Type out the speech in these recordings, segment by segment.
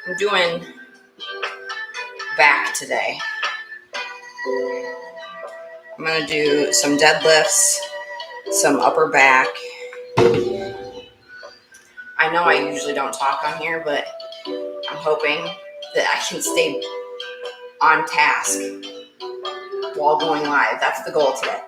I'm doing back today. I'm going to do some deadlifts, some upper back. I know I usually don't talk on here, but I'm hoping that I can stay on task while going live. That's the goal today.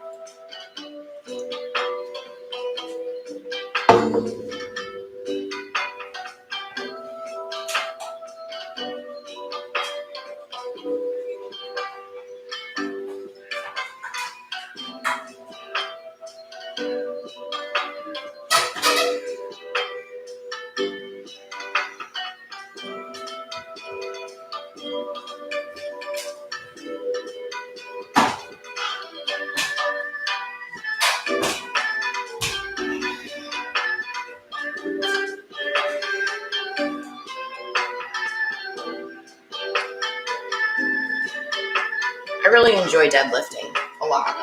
I really enjoy deadlifting a lot.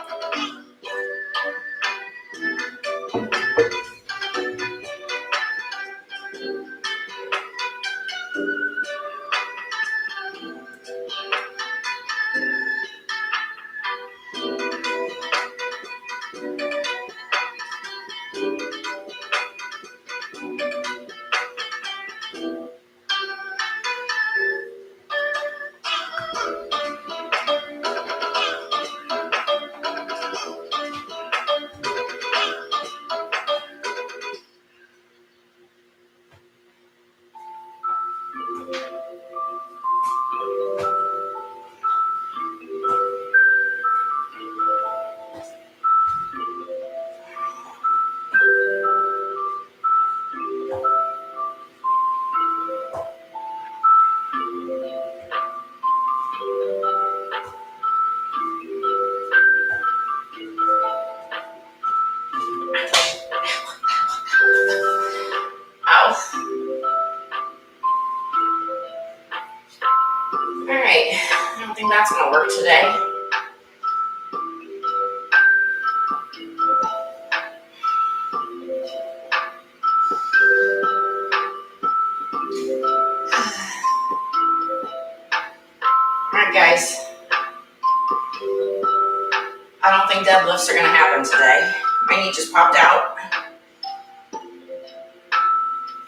Alright, I don't think that's going to work today. Alright guys, I don't think deadlifts are going to happen today. My knee just popped out.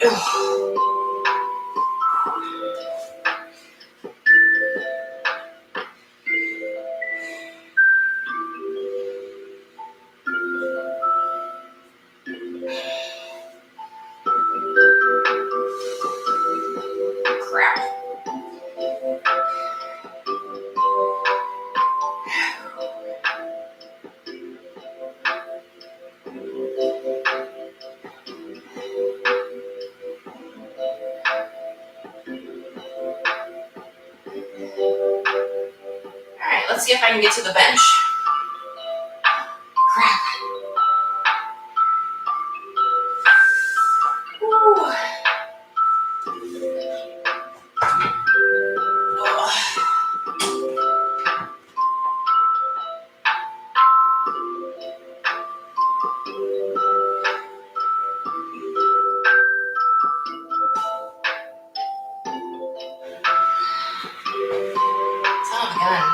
Ugh. Crap. Alright, let's see if I can get to the bench. Crap. Woo. Oh, gun.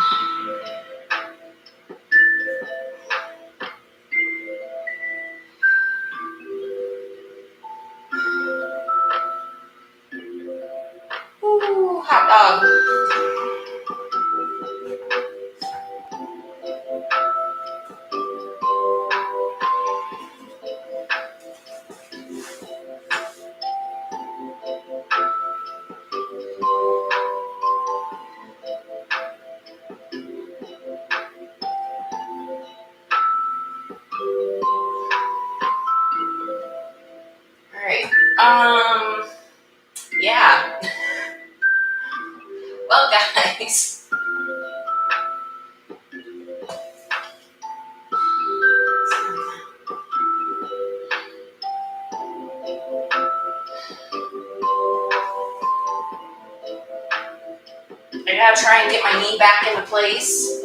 Yeah. Well, guys. I gotta try and get my knee back into place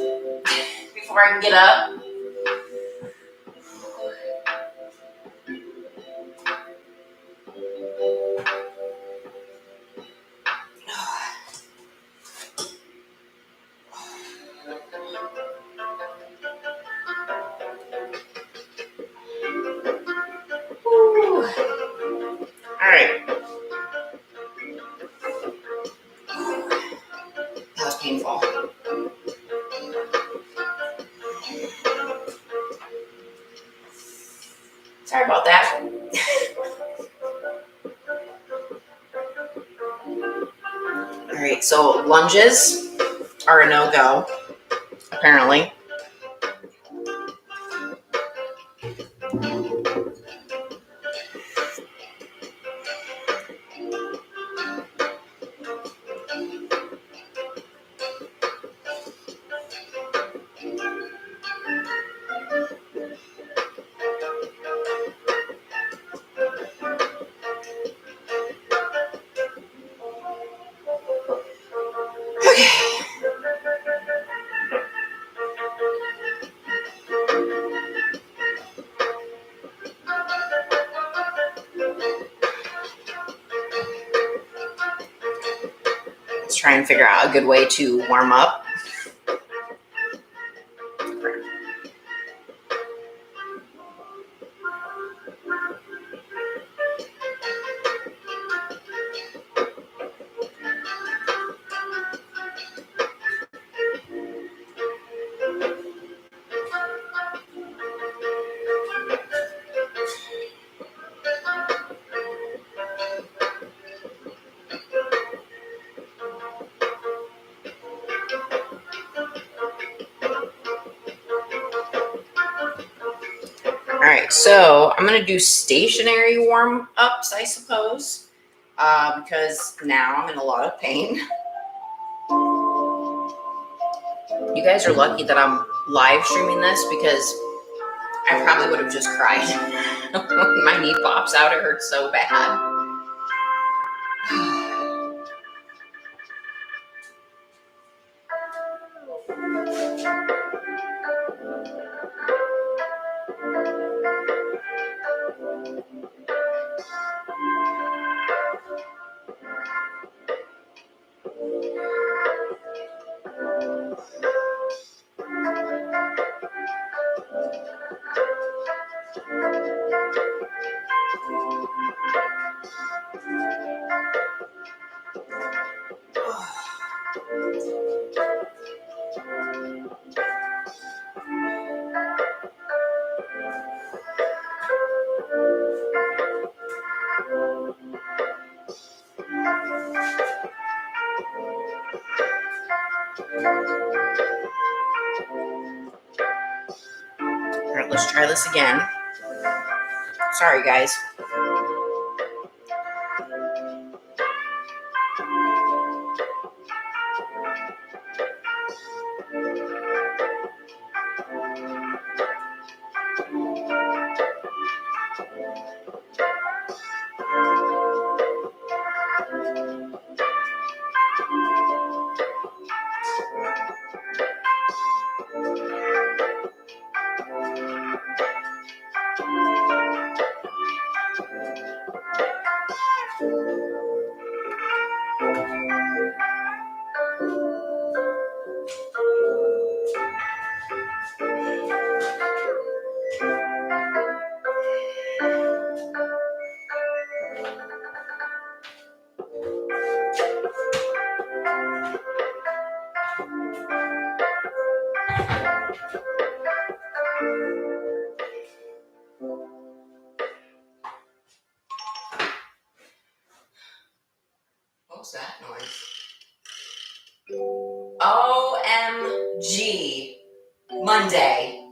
before I can get up. Whew. All right. That was painful. Sorry about that. All right, so lunges are a no-go, apparently. Okay. Let's try and figure out a good way to warm up. All right, so I'm gonna do stationary warm-ups, I suppose, because now I'm in a lot of pain. You guys are lucky that I'm live streaming this because I probably would have just cried. When my knee pops out, it hurts so bad. All right, let's try this again. Sorry, guys. What was that noise? OMG. Monday.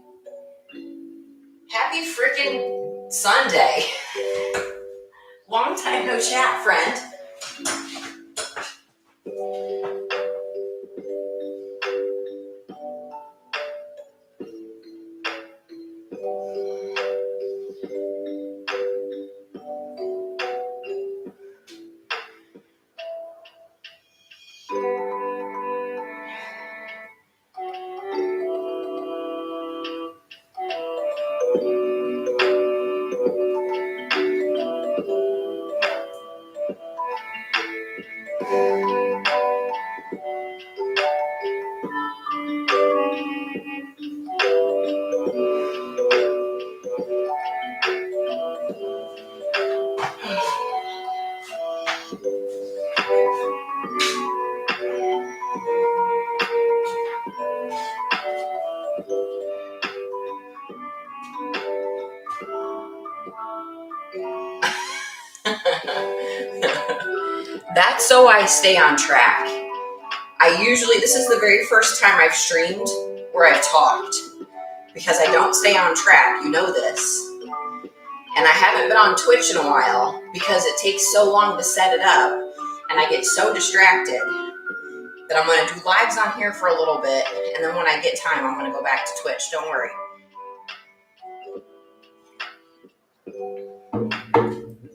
Happy freaking Sunday. Long time no chat, friend. That's so I stay on track. This is the very first time I've streamed where I've talked, because I don't stay on track, you know this. And I haven't been on Twitch in a while because it takes so long to set it up, and I get so distracted that I'm going to do lives on here for a little bit, and then when I get time, I'm going to go back to Twitch, don't worry.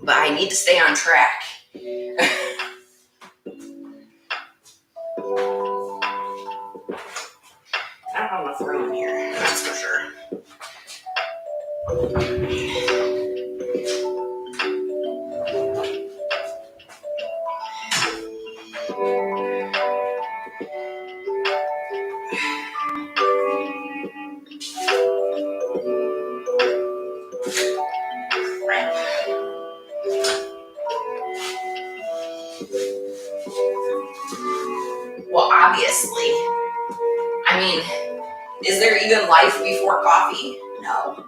But I need to stay on track. I don't have enough room in here, that's for sure. Well, obviously. I mean, is there even life before coffee? No.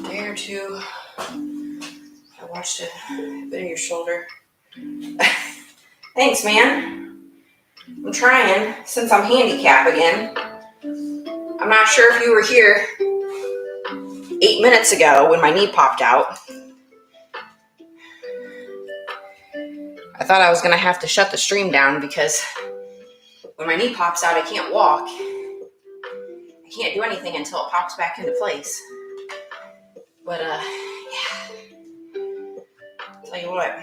Day or two. I watched a bit of your shoulder. Thanks, man. I'm trying, since I'm handicapped again. I'm not sure if you were here 8 minutes ago when my knee popped out. I thought I was going to have to shut the stream down because when my knee pops out, I can't walk. I can't do anything until it pops back into place. But, yeah. Tell you what.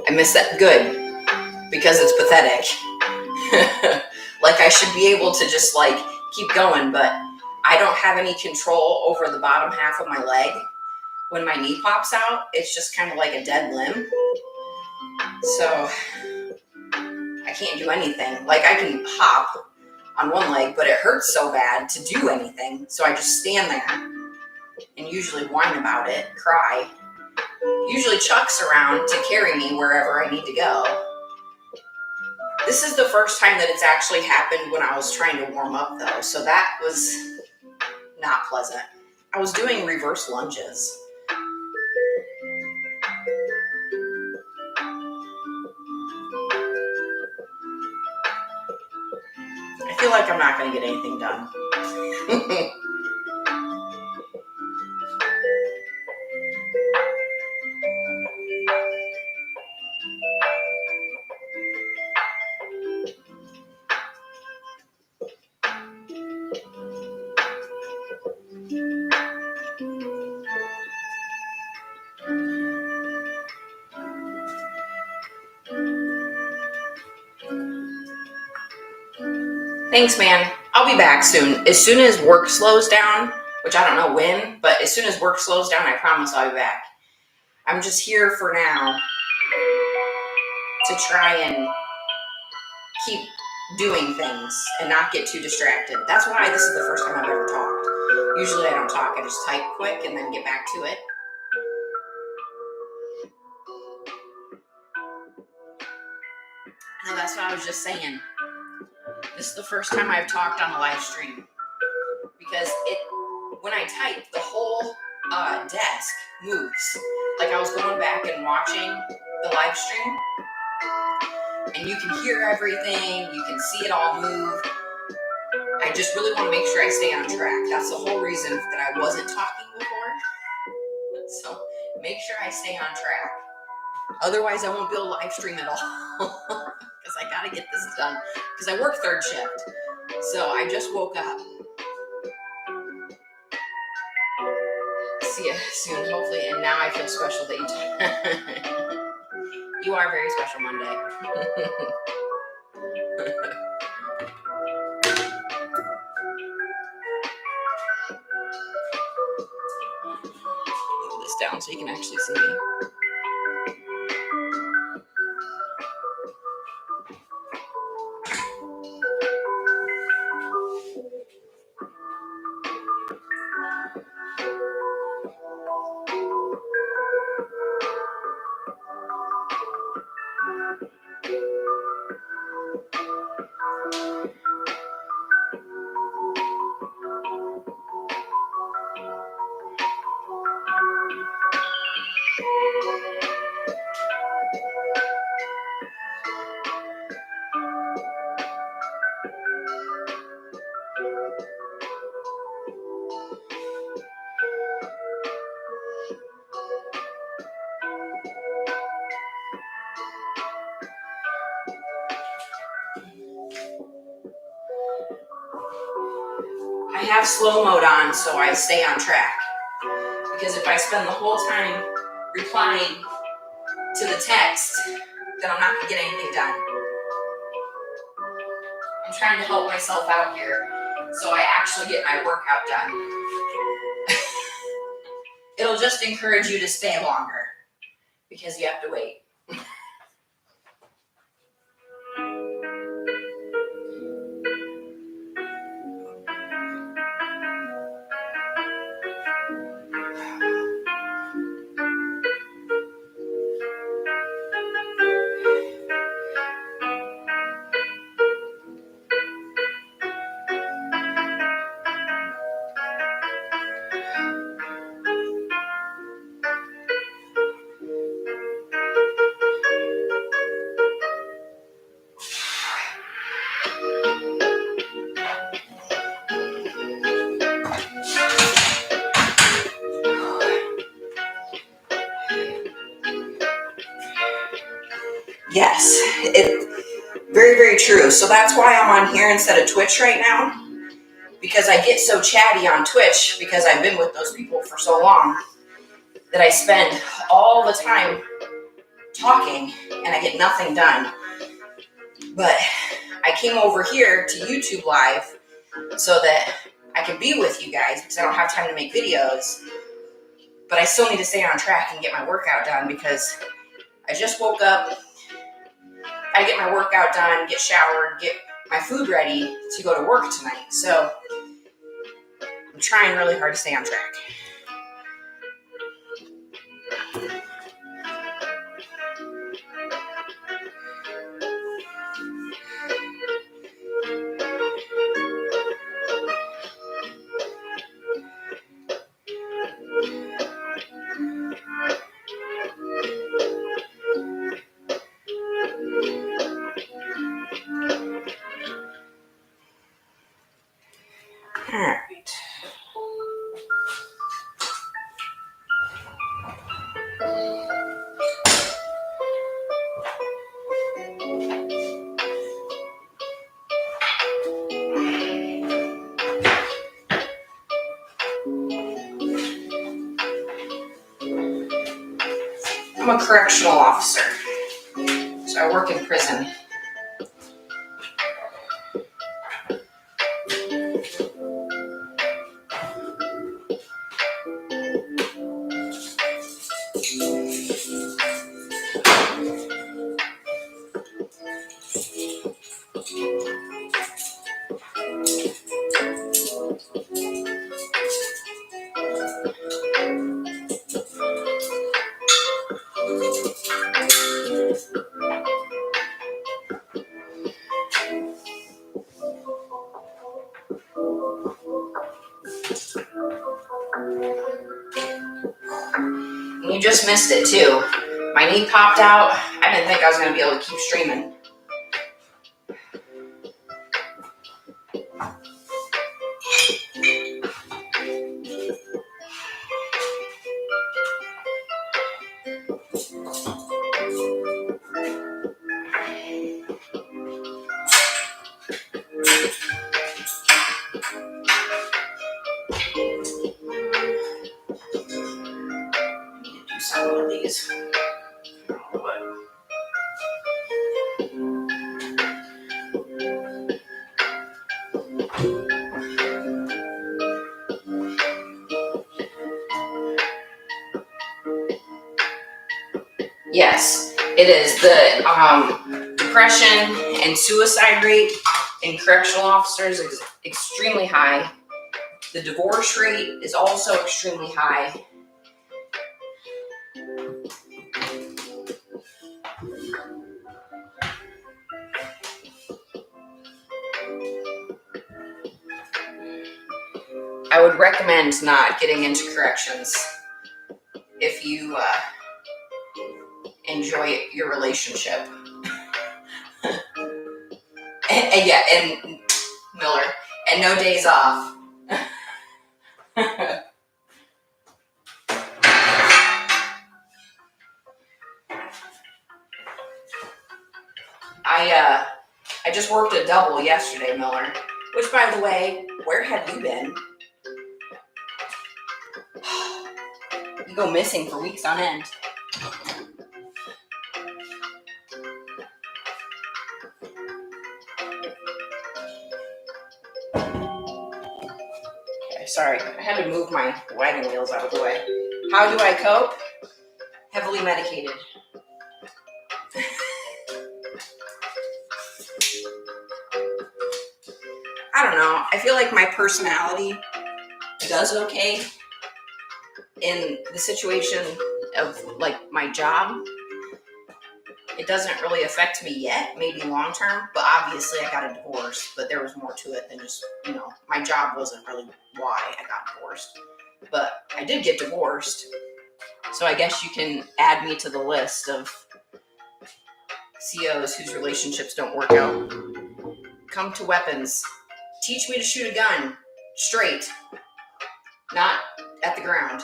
I missed that. Good. Because it's pathetic. Like, I should be able to just, like, keep going, but I don't have any control over the bottom half of my leg. When my knee pops out, it's just kind of like a dead limb. So, I can't do anything. Like, I can hop on one leg, but it hurts so bad to do anything. So I just stand there and usually whine about it, cry. Usually Chuck's around to carry me wherever I need to go. This is the first time that it's actually happened when I was trying to warm up, though, so that was not pleasant. I was doing reverse lunges. I feel like I'm not going to get anything done. Thanks, man. I'll be back soon. As soon as work slows down, which I don't know when, but as soon as work slows down, I promise I'll be back. I'm just here for now to try and keep doing things and not get too distracted. That's why this is the first time I've ever talked. Usually I don't talk. I just type quick and then get back to it. No, that's what I was just saying. This is the first time I've talked on a live stream because when I type, the whole desk moves. Like I was going back and watching the live stream, and you can hear everything. You can see it all move. I just really want to make sure I stay on track. That's the whole reason that I wasn't talking before. So make sure I stay on track. Otherwise, I won't be able to live stream at all because I got to get this done because I work third shift. So I just woke up. See you soon, hopefully. And now I feel special that you You are very special, Monday. Move this down so you can actually see me. I have slow mode on so I stay on track. Because if I spend the whole time replying to the text, then I'm not going to get anything done. I'm trying to help myself out here so I actually get my workout done. It'll just encourage you to stay longer because you have to wait. Yes, very, very true. So that's why I'm on here instead of Twitch right now, because I get so chatty on Twitch because I've been with those people for so long that I spend all the time talking and I get nothing done. But I came over here to YouTube Live so that I can be with you guys because I don't have time to make videos. But I still need to stay on track and get my workout done because I just woke up. I get my workout done, get showered, get my food ready to go to work tonight. So I'm trying really hard to stay on track. All right. I'm a correctional officer, so I work in prison. And you just missed it too. My knee popped out. I didn't think I was going to be able to keep streaming. Do some of these. Yes, it is. The depression and suicide rate in correctional officers is extremely high. The divorce rate is also extremely high. I would recommend not getting into corrections if you enjoy your relationship. and Miller, and no days off. I just worked a double yesterday, Miller. Which, by the way, where have you been? You go missing for weeks on end. Okay, sorry, I had to move my wagon wheels out of the way. How do I cope? Heavily medicated. I don't know. I feel like my personality does okay in the situation of like my job. It doesn't really affect me yet, maybe long term, but obviously I got a divorce, but there was more to it than just, my job wasn't really why I got divorced. But I did get divorced, so I guess you can add me to the list of COs whose relationships don't work out. Come to weapons. Teach me to shoot a gun straight, not at the ground.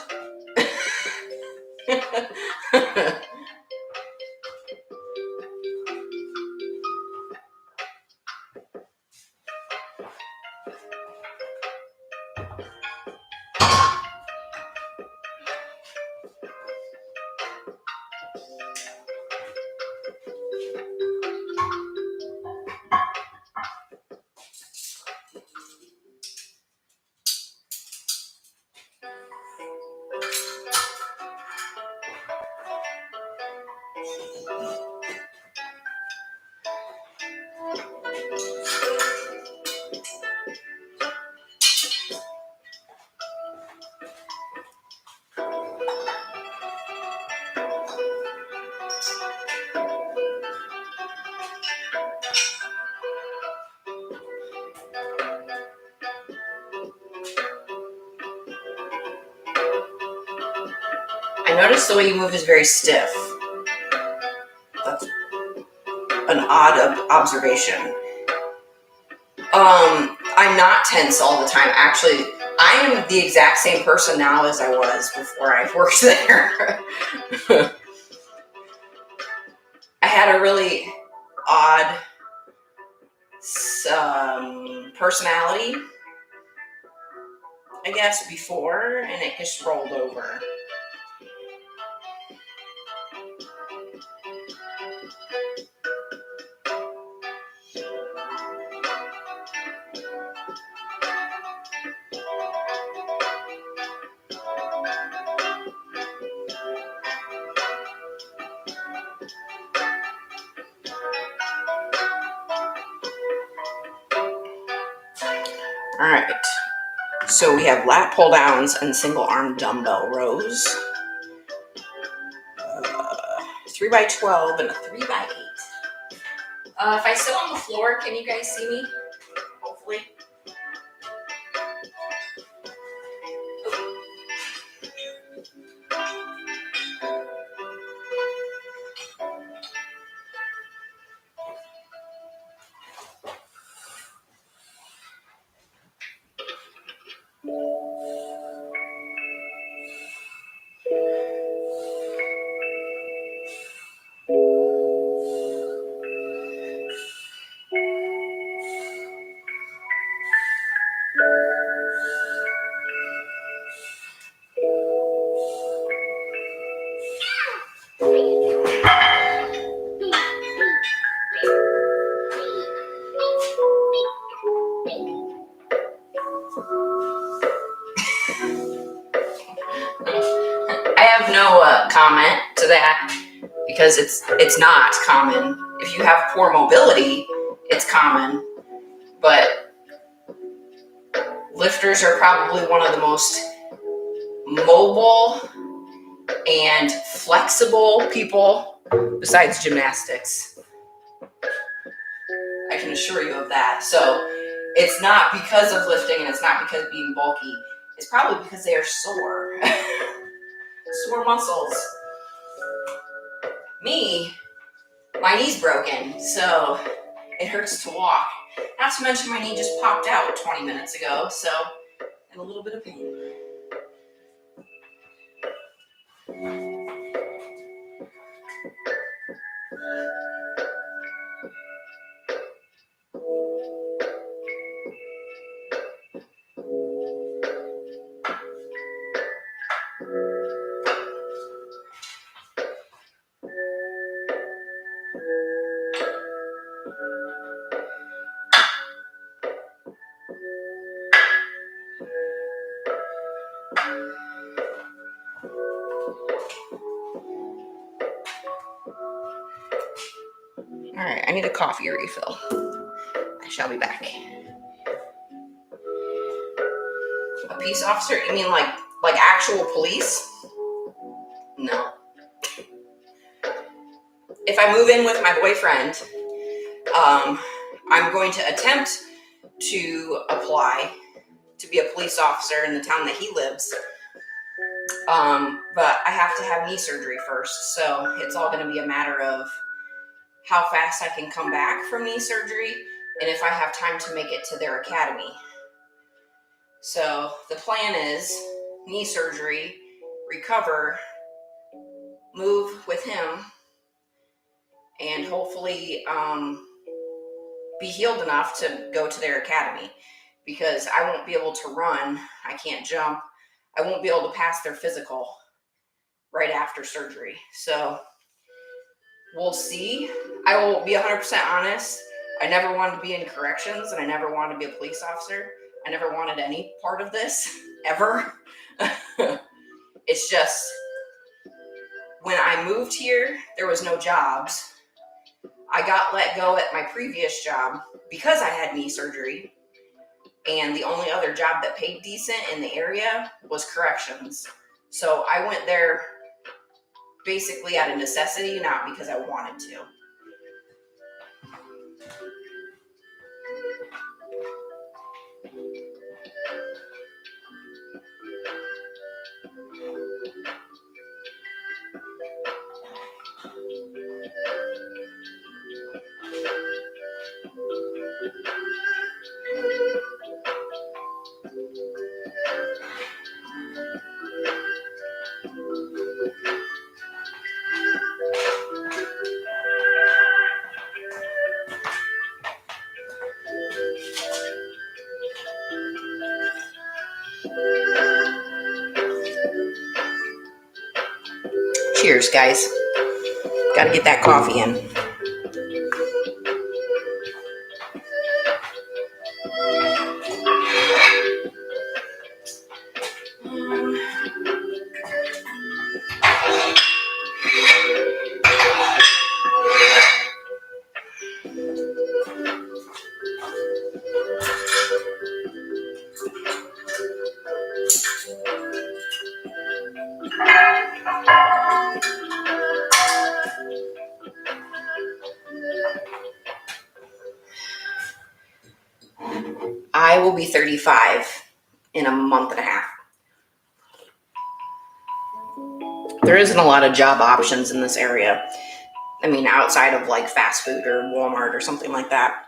I noticed the way you move is very stiff. That's an odd observation. I'm not tense all the time. Actually, I am the exact same person now as I was before I worked there. I had a really odd personality, I guess, before, and it just rolled over. All right, so we have lat pull downs and single arm dumbbell rows. 3x12 and a 3x8. If I sit on the floor, can you guys see me? Hopefully. I have no comment to that because it's not common. If you have poor mobility, it's common, but lifters are probably one of the most mobile and flexible people besides gymnastics. I can assure you of that. So it's not because of lifting and it's not because of being bulky. It's probably because they are sore. Sore muscles. Me, my knee's broken, so it hurts to walk. Not to mention my knee just popped out 20 minutes ago, so I'm a little bit of pain. All right, I need a coffee refill. I shall be back. A peace officer? You mean like actual police? No. If I move in with my boyfriend, I'm going to attempt to apply to be a police officer in the town that he lives. But I have to have knee surgery first, so it's all going to be a matter of how fast I can come back from knee surgery and if I have time to make it to their academy. So the plan is knee surgery, recover, move with him, and hopefully be healed enough to go to their academy, because I won't be able to run, I can't jump, I won't be able to pass their physical right after surgery. So we'll see. I will be 100% honest. I never wanted to be in corrections and I never wanted to be a police officer. I never wanted any part of this, ever. It's just, when I moved here, there was no jobs. I got let go at my previous job because I had knee surgery. And the only other job that paid decent in the area was corrections. So I went there basically out of necessity, not because I wanted to. Cheers, guys. Gotta get that coffee in. I will be 35 in a month and a half. There isn't a lot of job options in this area. I mean, outside of like fast food or Walmart or something like that.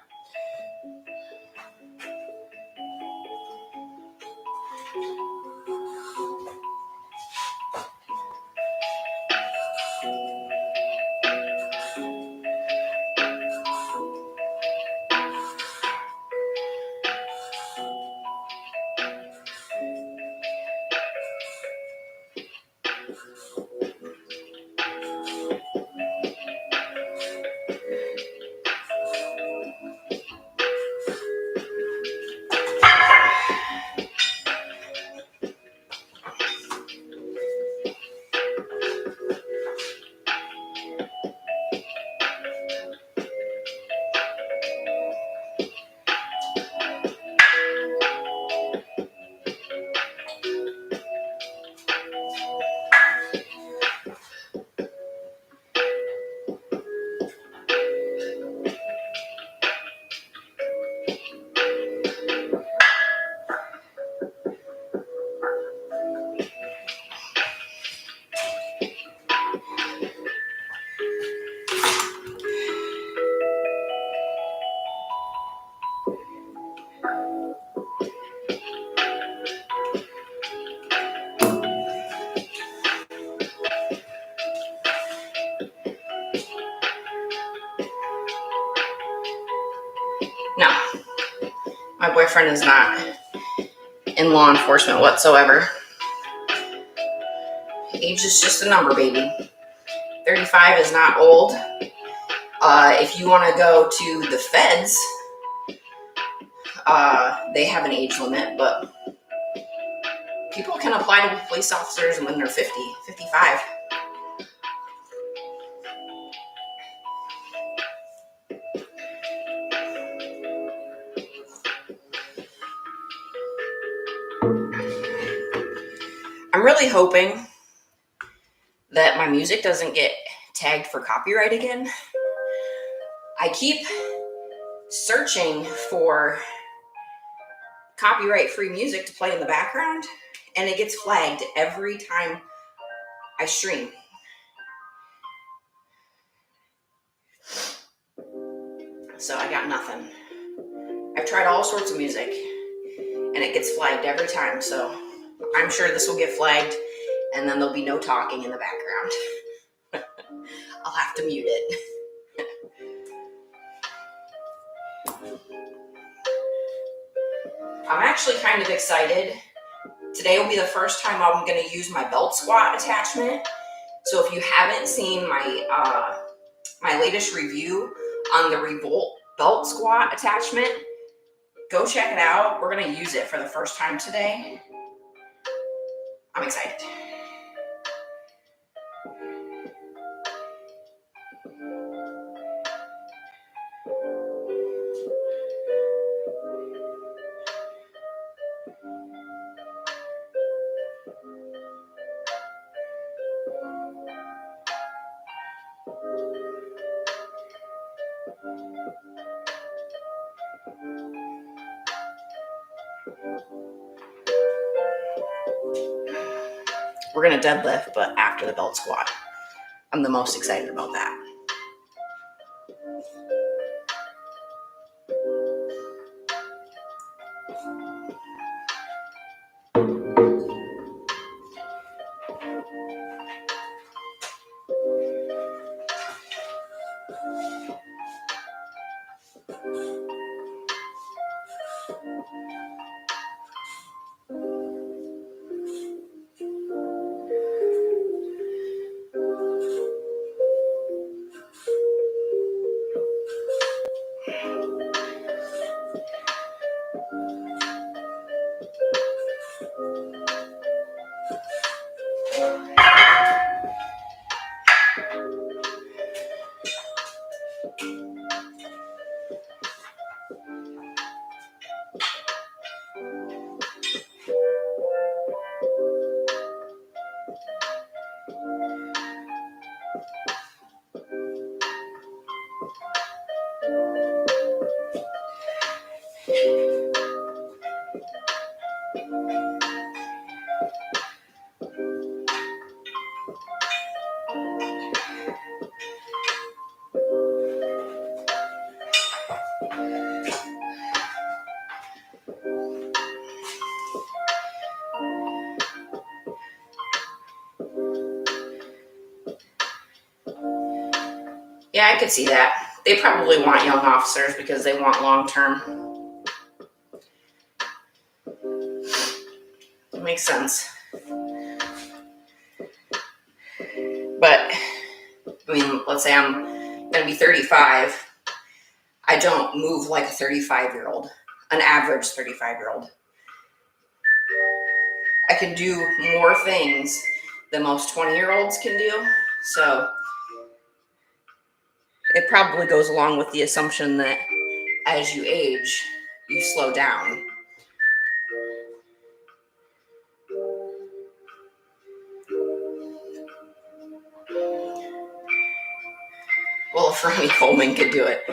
My boyfriend is not in law enforcement whatsoever. Age is just a number, baby. 35 is not old. If you want to go to the feds, they have an age limit, but people can apply to be police officers when they're 50, 55. I'm really hoping that my music doesn't get tagged for copyright again. I keep searching for copyright-free music to play in the background, and it gets flagged every time I stream. So I got nothing. I've tried all sorts of music, and it gets flagged every time, so I'm sure this will get flagged, and then there'll be no talking in the background. I'll have to mute it. I'm actually kind of excited. Today will be the first time I'm going to use my belt squat attachment. So if you haven't seen my my latest review on the Revolt belt squat attachment, go check it out. We're going to use it for the first time today. I'm excited. We're going to deadlift, but after the belt squat. I'm the most excited about that. Yeah, I could see that. They probably want young officers because they want long-term. It makes sense. But, I mean, let's say I'm going to be 35. I don't move like a 35-year-old, an average 35-year-old. I can do more things than most 20-year-olds can do. So it probably goes along with the assumption that as you age, you slow down. Well, if Ronnie Coleman could do it.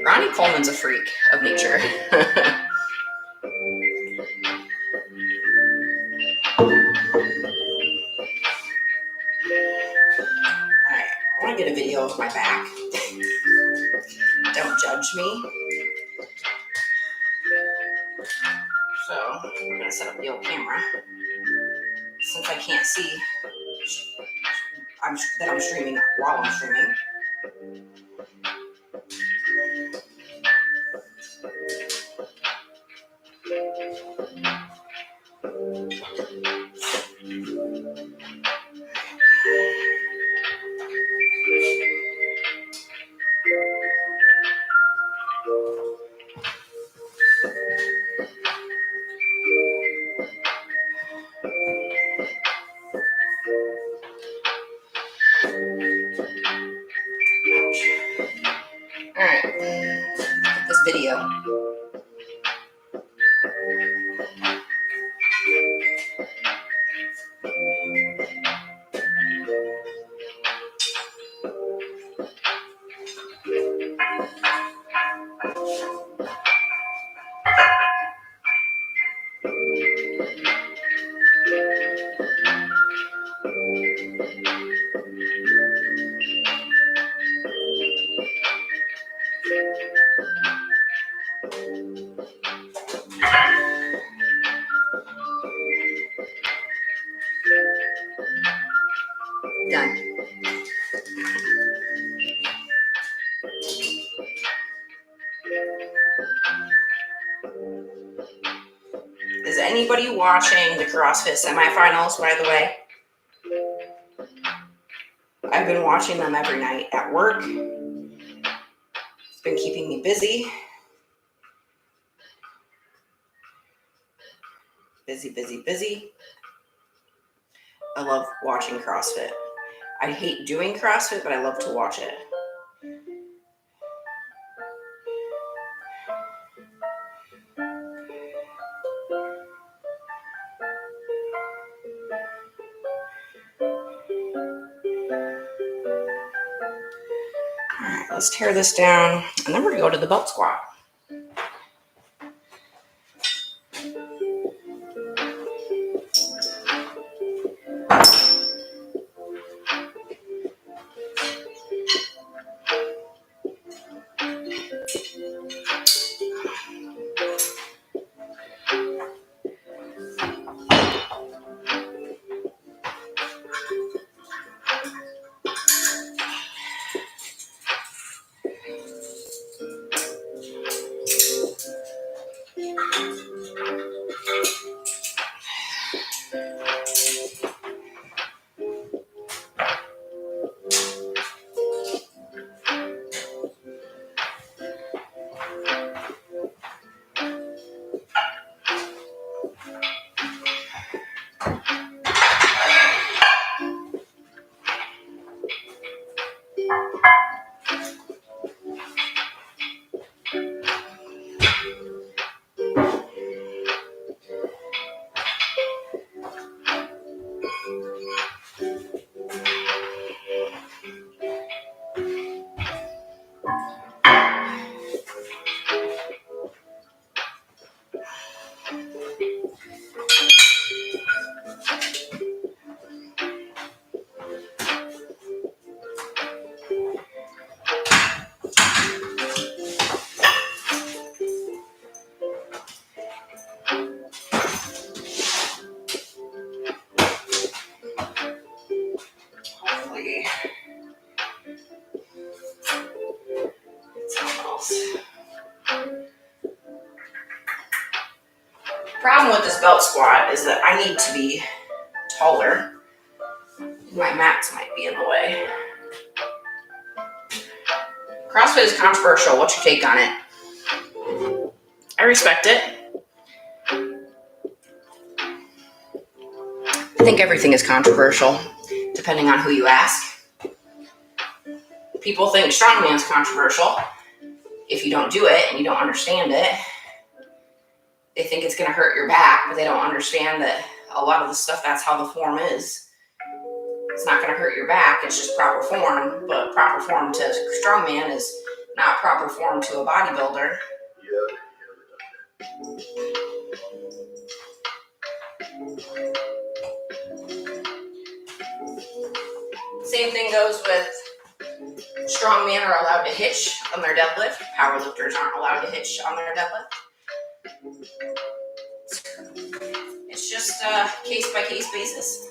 Ronnie Coleman's a freak of nature. Alright, I want to get a video of my back. Don't judge me. So, I'm going to set up the old camera. Since I can't see that I'm streaming while I'm streaming. you. Done. Is anybody watching the CrossFit semifinals, by the way? I've been watching them every night at work. It's been keeping me busy. Busy. I love watching CrossFit. I hate doing CrossFit, but I love to watch it. All right, let's tear this down, and then we're gonna go to the belt squat. Problem with this belt squat is that I need to be taller. My mats might be in the way. CrossFit is controversial. What's your take on it? I respect it. I think everything is controversial, depending on who you ask. People think strongman is controversial. If you don't do it and you don't understand it, they think it's going to hurt your back, but they don't understand that a lot of the stuff, that's how the form is. It's not going to hurt your back. It's just proper form, but proper form to strongman is not proper form to a bodybuilder. Same thing goes with strongmen are allowed to hitch on their deadlift. Powerlifters aren't allowed to hitch on their deadlift. It's just a case-by-case basis.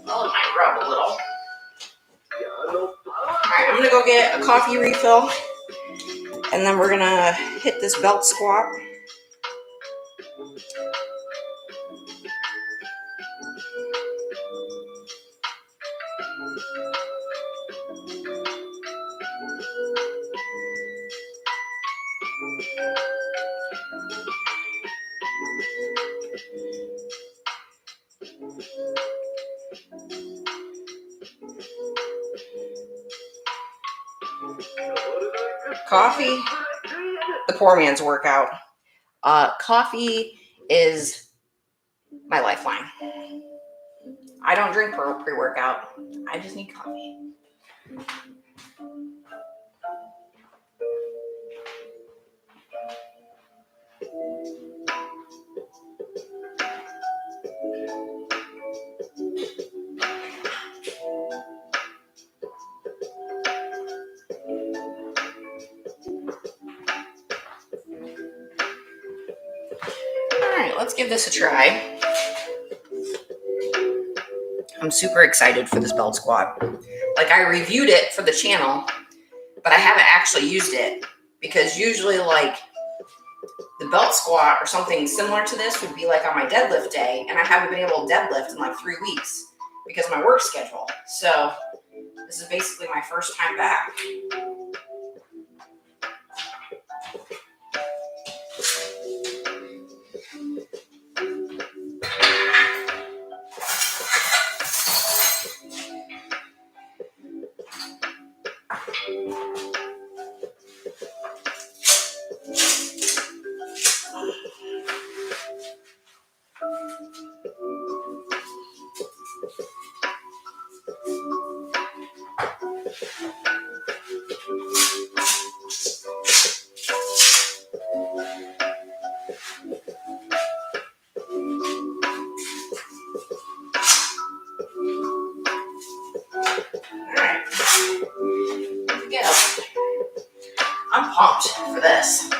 Well, it might rub a little. Alright, I'm gonna go get a coffee refill, and then we're gonna hit this belt squat. Coffee, the poor man's workout. Coffee is my lifeline. I don't drink pre-workout. I just need coffee. Alright, let's give this a try. I'm super excited for this belt squat. Like, I reviewed it for the channel, but I haven't actually used it, because usually like the belt squat or something similar to this would be like on my deadlift day, and I haven't been able to deadlift in like 3 weeks because of my work schedule. So this is basically my first time back. I'm pumped for this.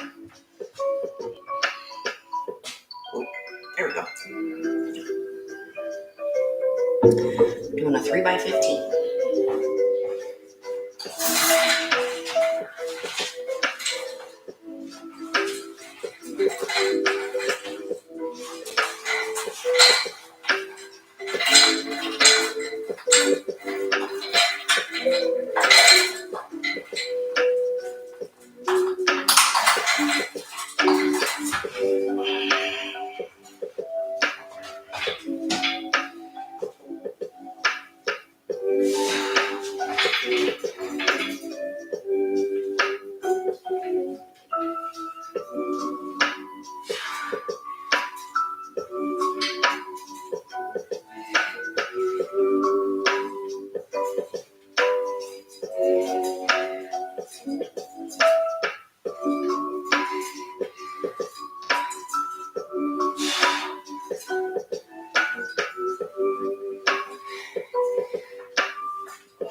Ooh, there we go. Doing a 3x15.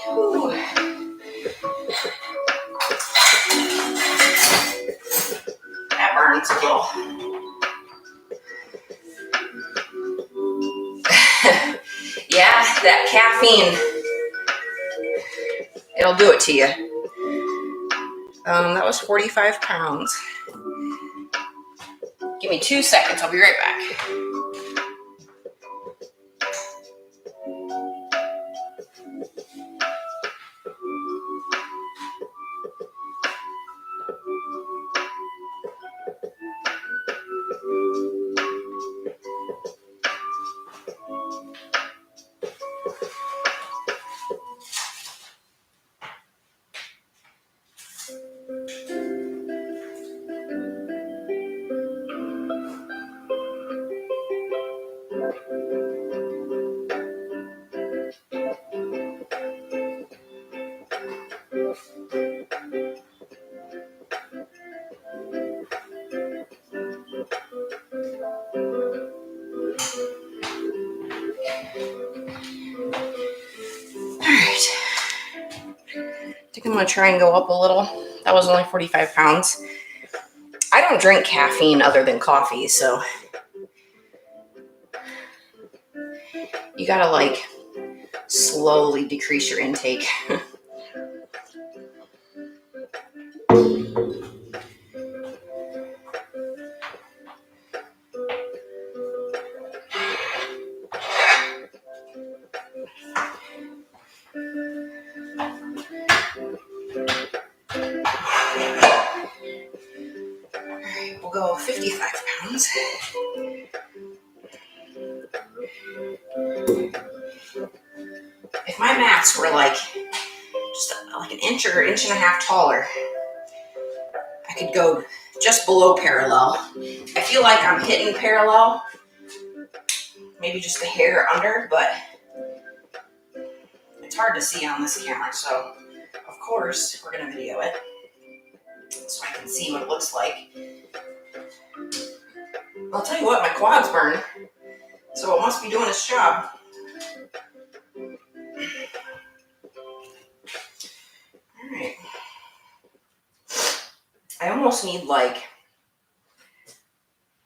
Whew. That burns a little. Yeah, that caffeine, it'll do it to you. That was 45 pounds. Give me 2 seconds, I'll be right back. I'm going to try and go up a little. That was only 45 pounds. I don't drink caffeine other than coffee, so you got to like slowly decrease your intake. We'll go 55 pounds. If my mats were like just like an inch or inch and a half taller, I could go just below parallel. I feel like I'm hitting parallel, maybe just a hair under, but it's hard to see on this camera, so of course we're going to video it so I can see what it looks like. I'll tell you what, my quads burn, so it must be doing its job. Alright. I almost need I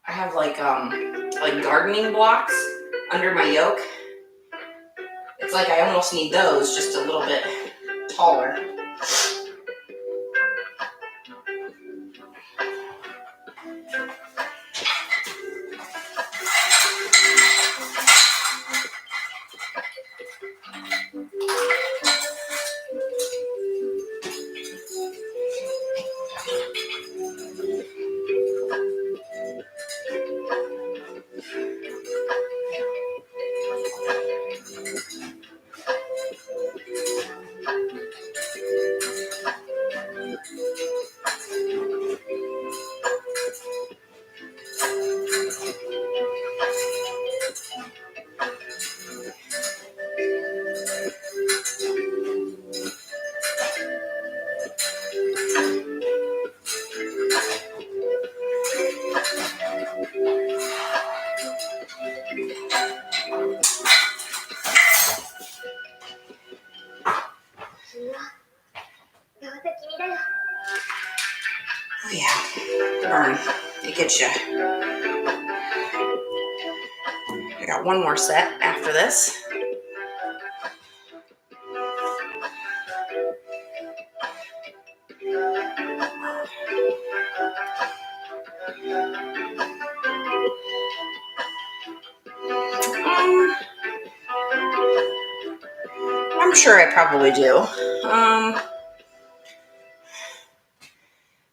have like gardening blocks under my yoke. It's like I almost need those just a little bit taller. Oh yeah, burn. It gets you. I got one more set after this. I'm sure I probably do.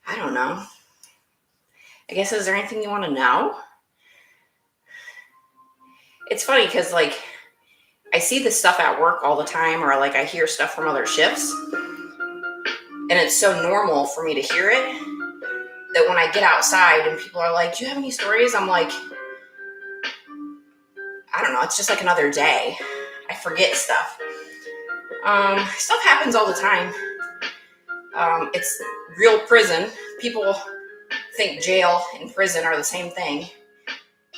I don't know. I guess, is there anything you want to know? It's funny because, like, I see this stuff at work all the time, or like I hear stuff from other shifts, and it's so normal for me to hear it that when I get outside and people are like, do you have any stories? I'm like, I don't know. It's just like another day. I forget stuff. Stuff happens all the time. It's real prison. People think jail and prison are the same thing,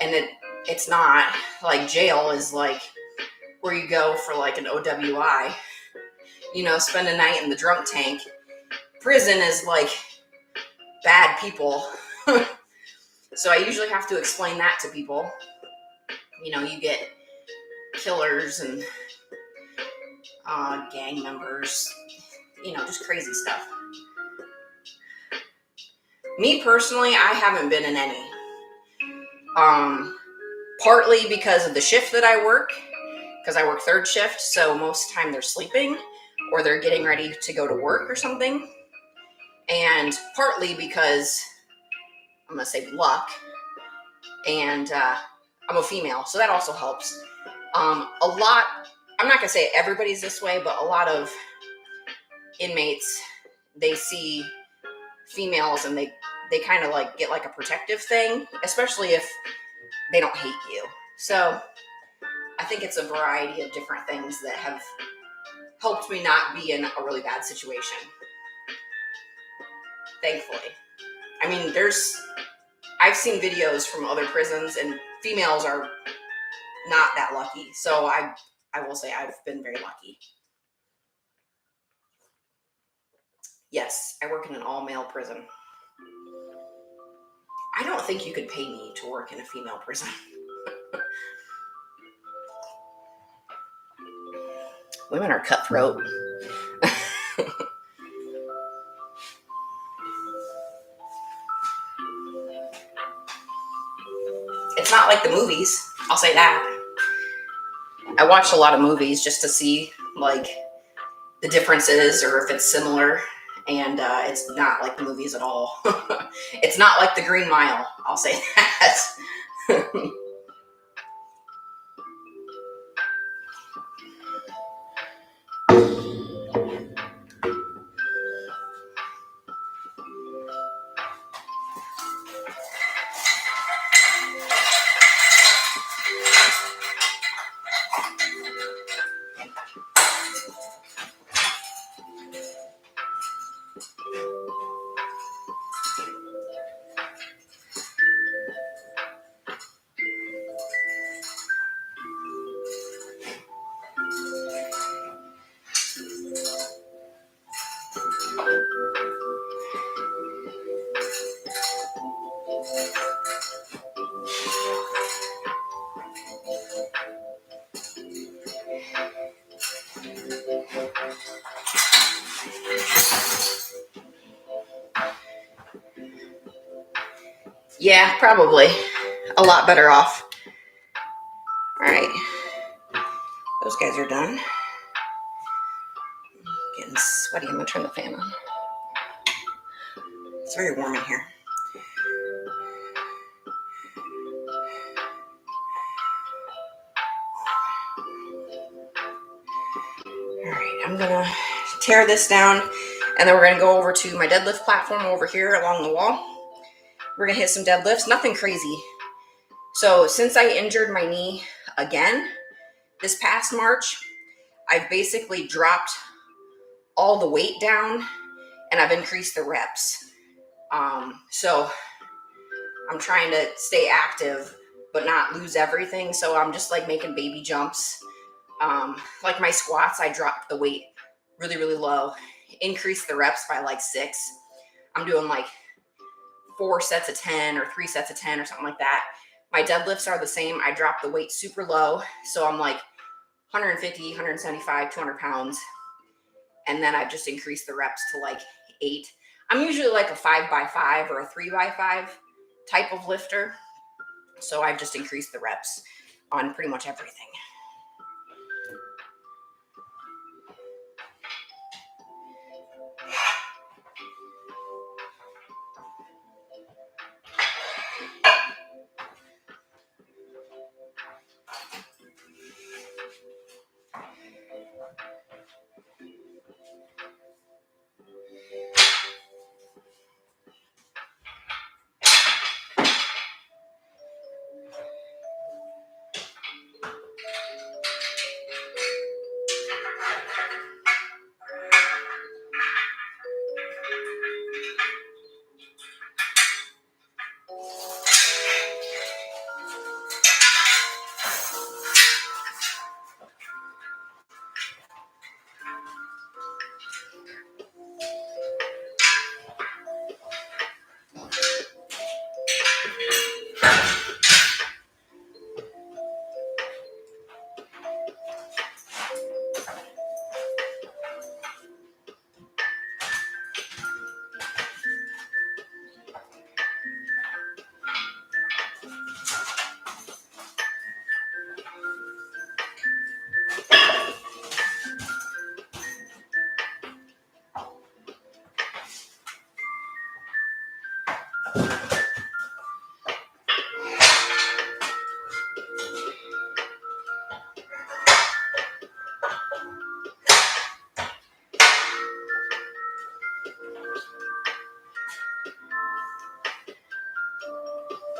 and it's not. Like, jail is like where you go for like an OWI, spend a night in the drunk tank. Prison is like bad people. So I usually have to explain that to people. You get killers and gang members, just crazy stuff. Me personally, I haven't been in any. Partly because of the shift that I work, because I work third shift, so most of the time they're sleeping or they're getting ready to go to work or something. And partly because, I'm going to say luck, and I'm a female, so that also helps. I'm not going to say everybody's this way, but a lot of inmates, they see females and they kind of like get like a protective thing, especially if they don't hate you. So I think it's a variety of different things that have helped me not be in a really bad situation. Thankfully. I mean, I've seen videos from other prisons and females are not that lucky. So I will say I've been very lucky. Yes, I work in an all-male prison. I don't think you could pay me to work in a female prison. Women are cutthroat. It's not like the movies, I'll say that. I watch a lot of movies just to see like the differences or if it's similar, and it's not like the movies at all. It's not like the Green Mile, I'll say that. Yeah, probably. A lot better off. All right. Those guys are done. Getting sweaty. I'm going to turn the fan on. It's very warm in here. All right. I'm going to tear this down, and then we're going to go over to my deadlift platform over here along the wall. We're going to hit some deadlifts. Nothing crazy. So since I injured my knee again this past March, I've basically dropped all the weight down and I've increased the reps. So I'm trying to stay active but not lose everything. So I'm just like making baby jumps. Like my squats, I dropped the weight really, really low, increased the reps by like 6. I'm doing like 4 sets of 10 or 3 sets of 10 or something like that. My deadlifts are the same. I dropped the weight super low. So I'm like 150, 175, 200 pounds. And then I've just increased the reps to like 8. I'm usually like a 5x5 or a 3x5 type of lifter. So I've just increased the reps on pretty much everything.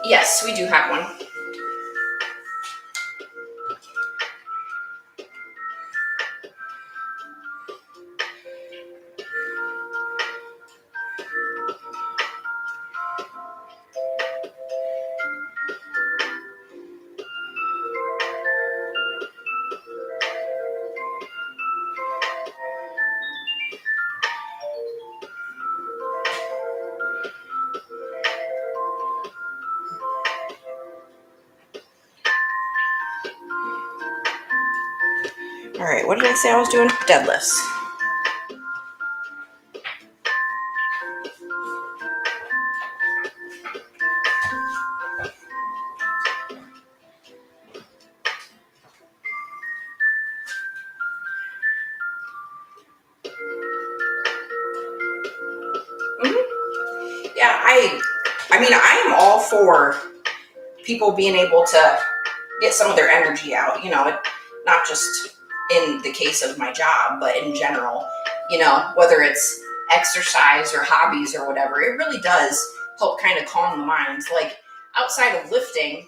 Yes, we do have one. All right, what did I say I was doing? Deadlifts. Yeah, I mean, I am all for people being able to get some of their energy out, not just in the case of my job, but in general, whether it's exercise or hobbies or whatever, it really does help kind of calm the mind. Like outside of lifting,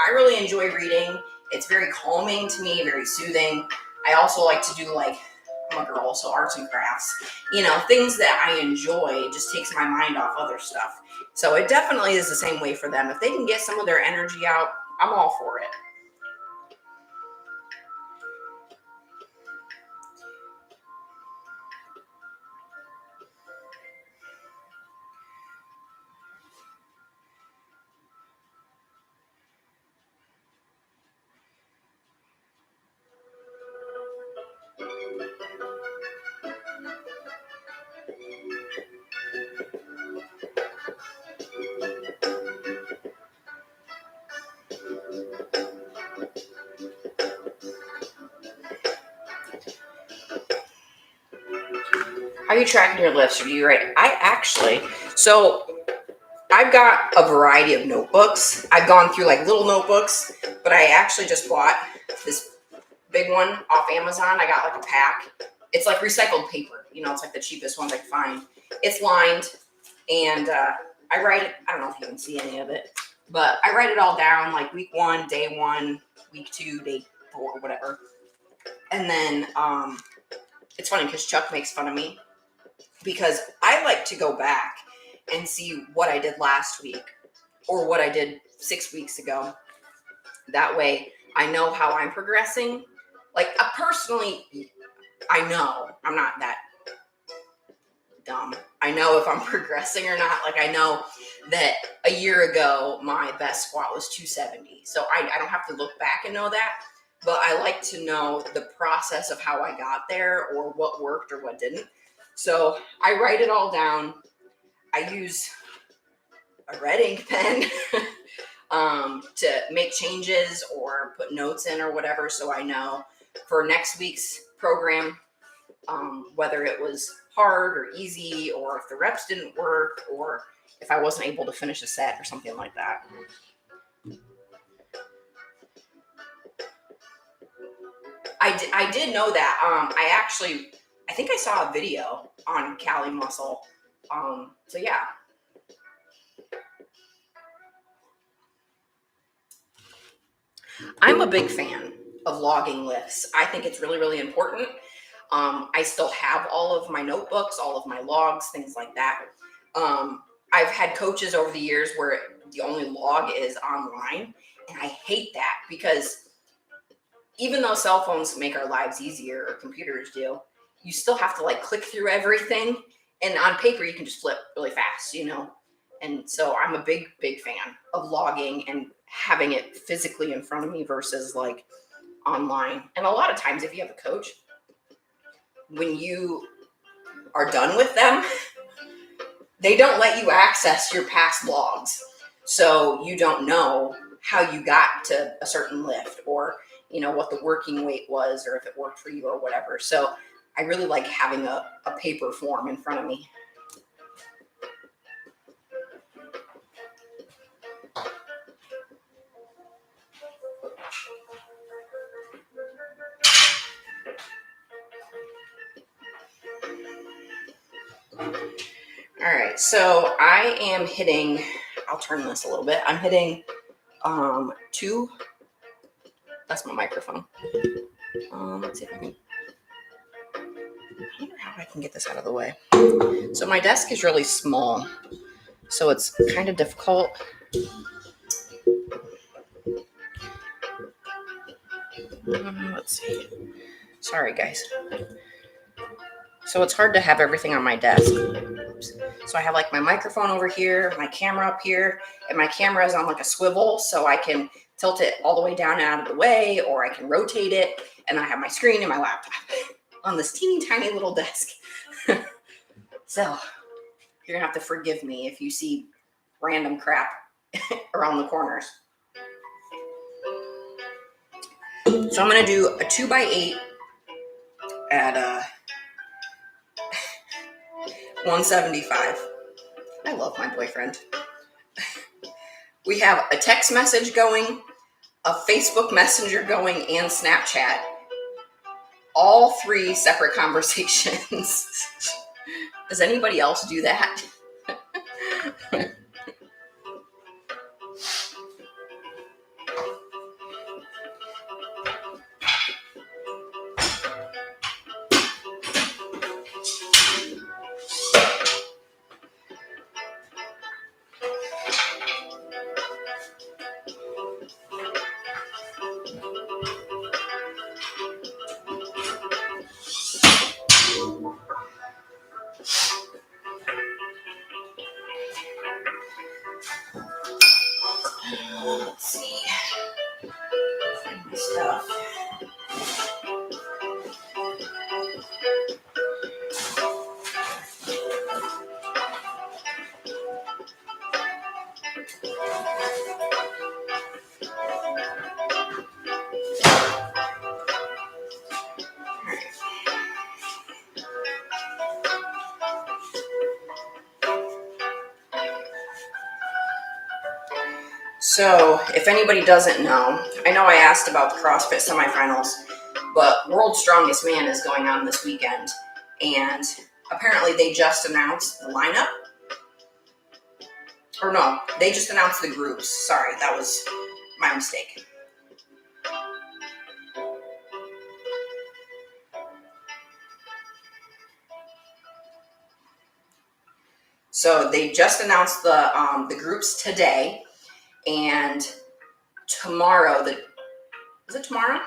I really enjoy reading. It's very calming to me, very soothing. I also like to do I'm a girl, so arts and crafts, things that I enjoy. It just takes my mind off other stuff. So it definitely is the same way for them. If they can get some of their energy out, I'm all for it. How are you tracking your lifts, or do you write? So I've got a variety of notebooks. I've gone through little notebooks, but I actually just bought this big one off Amazon. I got a pack. It's like recycled paper. It's like the cheapest ones I can find. It's lined, and I write it. I don't know if you can see any of it, but I write it all down, like week 1, day 1, week 2, day 4, whatever. And then it's funny because Chuck makes fun of me because I like to go back and see what I did last week or what I did 6 weeks ago. That way I know how I'm progressing. Personally, I know I'm not that dumb. I know if I'm progressing or not. I know that a year ago, my best squat was 270. So I don't have to look back and know that. But I like to know the process of how I got there or what worked or what didn't. So I write it all down. I use a red ink pen to make changes or put notes in or whatever, so I know for next week's program whether it was hard or easy, or if the reps didn't work, or if I wasn't able to finish a set or something like that. I did know that. I think I saw a video on Cali Muscle. So yeah. I'm a big fan of logging lifts. I think it's really, really important. I still have all of my notebooks, all of my logs, things like that. I've had coaches over the years where the only log is online, and I hate that because even though cell phones make our lives easier, or computers do, you still have to click through everything. And on paper, you can just flip really fast, And so I'm a big, big fan of logging and having it physically in front of me versus online. And a lot of times, if you have a coach, when you are done with them, they don't let you access your past logs. So you don't know how you got to a certain lift, or what the working weight was, or if it worked for you or whatever. So I really like having a paper form in front of me. All right, so I am hitting, I'll turn this a little bit. I'm hitting 2, that's my microphone. Let's see if I can, I wonder how I can get this out of the way. So my desk is really small, so it's kind of difficult. Let's see. Sorry, guys. So it's hard to have everything on my desk. Oops. So I have my microphone over here, my camera up here, and my camera is on a swivel, so I can tilt it all the way down and out of the way, or I can rotate it, and I have my screen and my laptop on this teeny tiny little desk. So you're gonna have to forgive me if you see random crap around the corners. So I'm gonna do a 2x8 at 175. I love my boyfriend. We have a text message going, a Facebook Messenger going, and Snapchat. All 3 separate conversations. Does anybody else do that? Let's see. Find my stuff. So, if anybody doesn't know, I know I asked about the CrossFit semifinals, but World's Strongest Man is going on this weekend, and apparently they just announced the lineup. Or no, they just announced the groups. Sorry, that was my mistake. So they just announced the groups today, and tomorrow, is it tomorrow?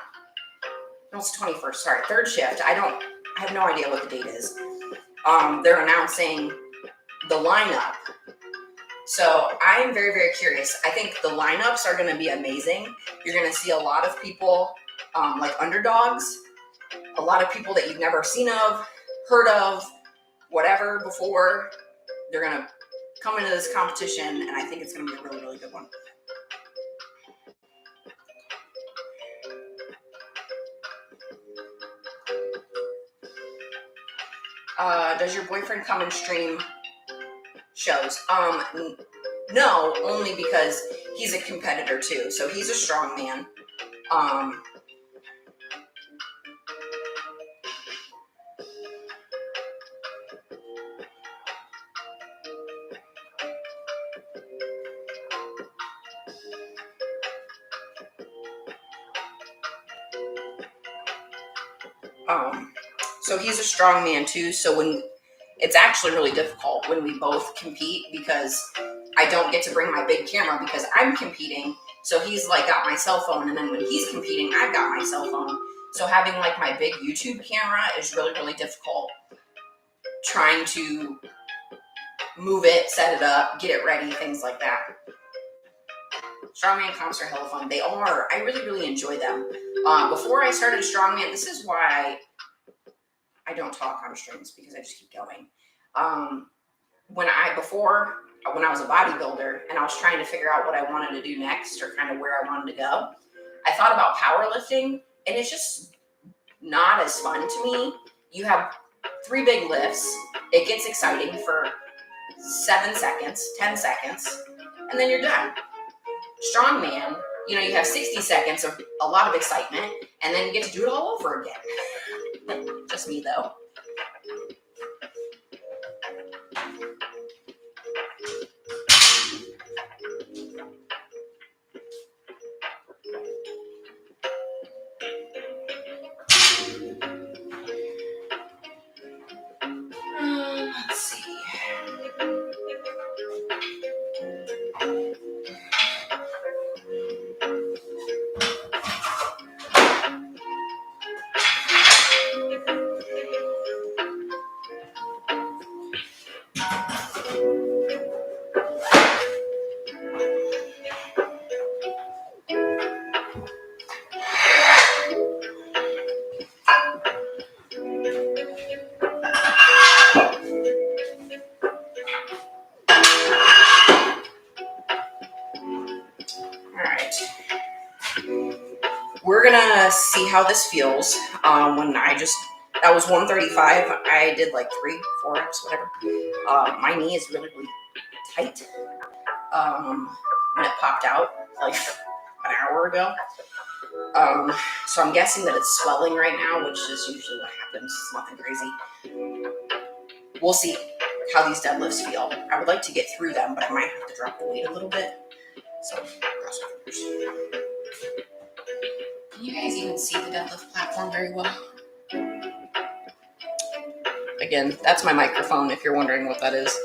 No, it's 21st, sorry, 3rd shift. I have no idea what the date is. They're announcing the lineup. So I am very, very curious. I think the lineups are going to be amazing. You're going to see a lot of people like underdogs, a lot of people that you've never seen of, heard of, whatever before. They're going to come into this competition, and I think it's going to be a really, really good one. Does your boyfriend come and stream shows? No, only because he's a competitor too. So he's a strong man. So he's a strong man too. So when it's actually really difficult when we both compete, because I don't get to bring my big camera because I'm competing. So he's like got my cell phone, and then when he's competing, I've got my cell phone. So having like my big YouTube camera is really, really difficult. Trying to move it, set it up, get it ready, things like that. Strongman comps are hella fun. They are. I really, really enjoy them. Before I started Strongman, this is why I don't talk on streams, because I just keep going. When I was a bodybuilder and I was trying to figure out what I wanted to do next, or kind of where I wanted to go, I thought about powerlifting, and it's just not as fun to me. You have 3 big lifts. It gets exciting for 7 seconds, 10 seconds, and then you're done. Strongman, you have 60 seconds of a lot of excitement, and then you get to do it all over again. Just me, though. Let's see. we're gonna see how this feels. That was 135. I did like 3-4 reps, whatever. My knee is really, really tight. When it popped out like an hour ago. So I'm guessing that it's swelling right now, which is usually what happens. It's nothing crazy. We'll see how these deadlifts feel. I would like to get through them, but I might have to drop the weight a little bit. So cross my fingers. Can you guys even see the deadlift platform very well? Again, that's my microphone if you're wondering what that is.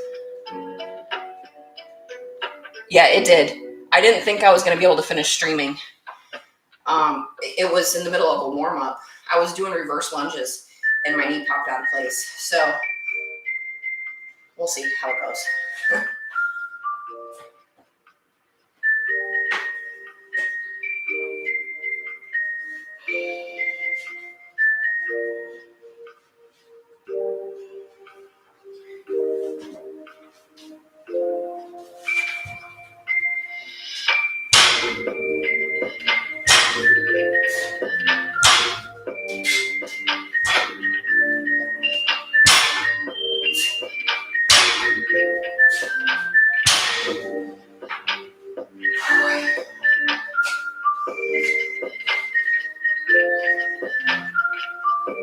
Yeah, it did. I didn't think I was going to be able to finish streaming. It was in the middle of a warm-up. I was doing reverse lunges and my knee popped out of place. So we'll see how it goes.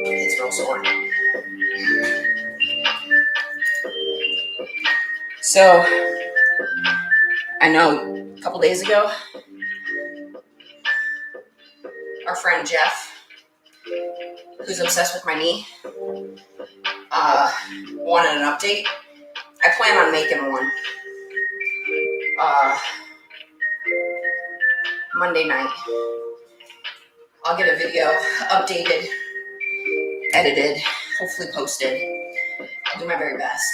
It's real sore. So I know a couple days ago, our friend Jeff, who's obsessed with my knee, wanted an update. I plan on making one Monday night. I'll get a video updated, edited, hopefully posted. I'll do my very best.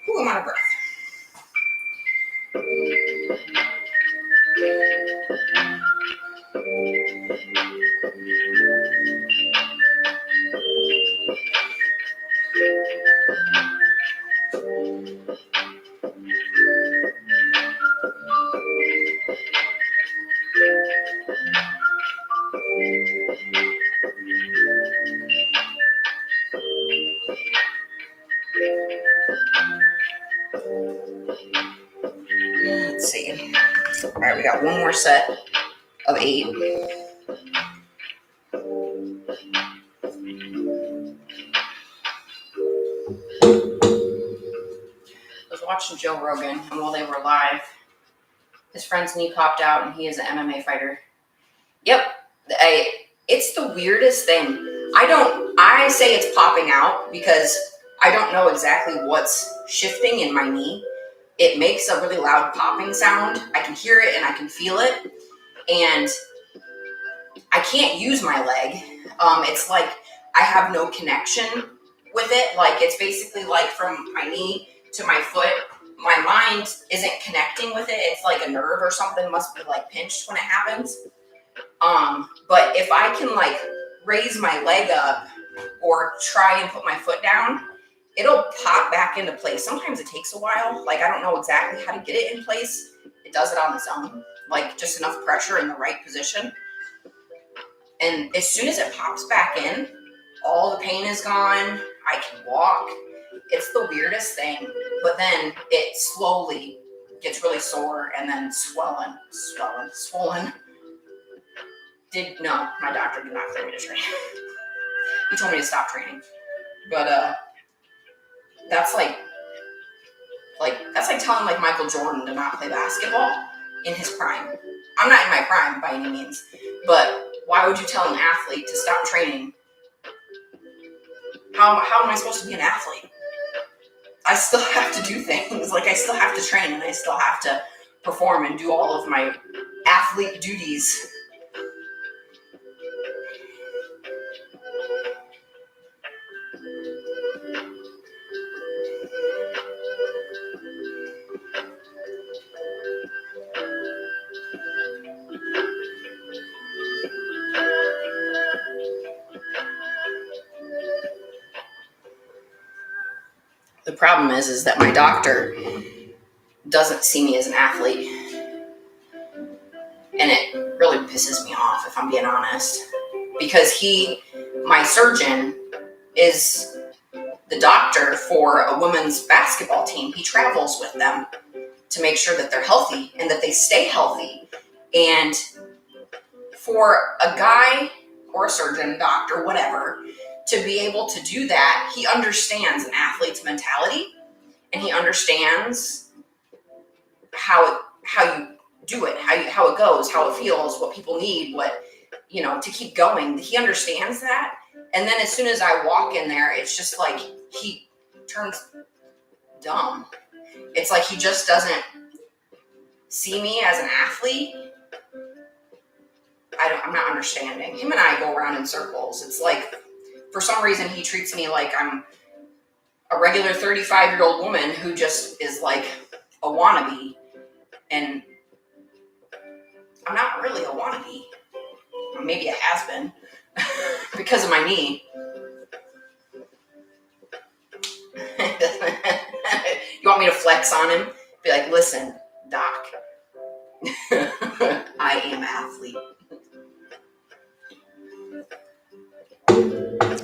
Ooh, I'm out of breath. Let's see. All right, we got one more set of 8. I was watching Joe Rogan, and while they were live, his friend's knee popped out, and he is an MMA fighter. Yep, it's the weirdest thing. I say it's popping out because I don't know exactly what's shifting in my knee. It makes a really loud popping sound. I can hear it and I can feel it, and I can't use my leg. It's like I have no connection with it. Like it's basically like from my knee to my foot. My mind isn't connecting with it. It's like a nerve or something must be like pinched when it happens. But if I can like raise my leg up or try and put my foot down, it'll pop back into place. Sometimes it takes a while. Like I don't know exactly how to get it in place. It does it on its own, like just enough pressure in the right position. And as soon as it pops back in, all the pain is gone. I can walk. It's the weirdest thing. But then it slowly gets really sore and then swollen. No, my doctor did not clear me to train. He told me to stop training. But that's like telling like Michael Jordan to not play basketball in his prime. I'm not in my prime by any means, but why would you tell an athlete to stop training? How am I supposed to be an athlete? I still have to do things. Like I still have to train and I still have to perform and do all of my athlete duties. The problem is that my doctor doesn't see me as an athlete. And it really pisses me off, if I'm being honest. Because my surgeon, is the doctor for a women's basketball team. He travels with them to make sure that they're healthy and that they stay healthy. And for a guy or a surgeon, doctor, whatever, to be able to do that, he understands an athlete's mentality, and he understands how you do it, how it goes, how it feels, what people need, what, to keep going. He understands that. And then as soon as I walk in there, it's just like he turns dumb. It's like he just doesn't see me as an athlete. I'm not understanding. Him and I go around in circles. It's like, for some reason, he treats me like I'm a regular 35-year-old woman who just is like a wannabe. And I'm not really a wannabe. Maybe a has-been because of my knee. You want me to flex on him? Be like, listen, doc, I am an athlete.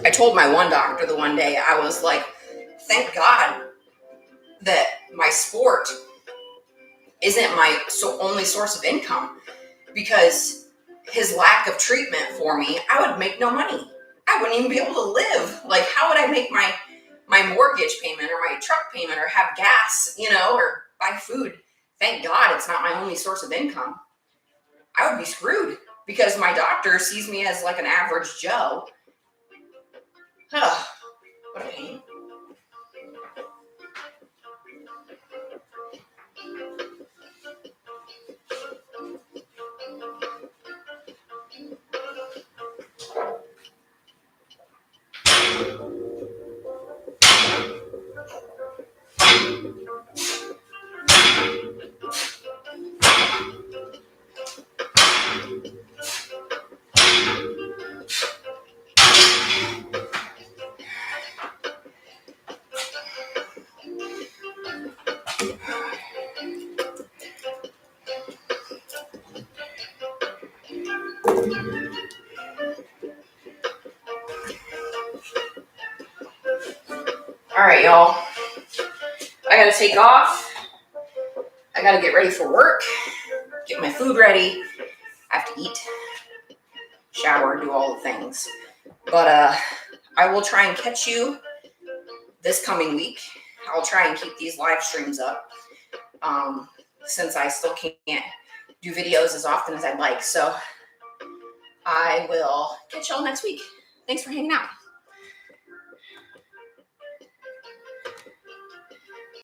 I told my one doctor the one day, I was like, thank God that my sport isn't my only source of income, because his lack of treatment for me, I would make no money. I wouldn't even be able to live. Like, how would I make my mortgage payment or my truck payment or have gas, or buy food? Thank God it's not my only source of income. I would be screwed because my doctor sees me as like an average Joe. What a pain. All right, y'all. I gotta take off. I gotta get ready for work. Get my food ready. I have to eat, shower, do all the things. But I will try and catch you this coming week. I'll try and keep these live streams up, since I still can't do videos as often as I'd like. So I will catch y'all next week. Thanks for hanging out.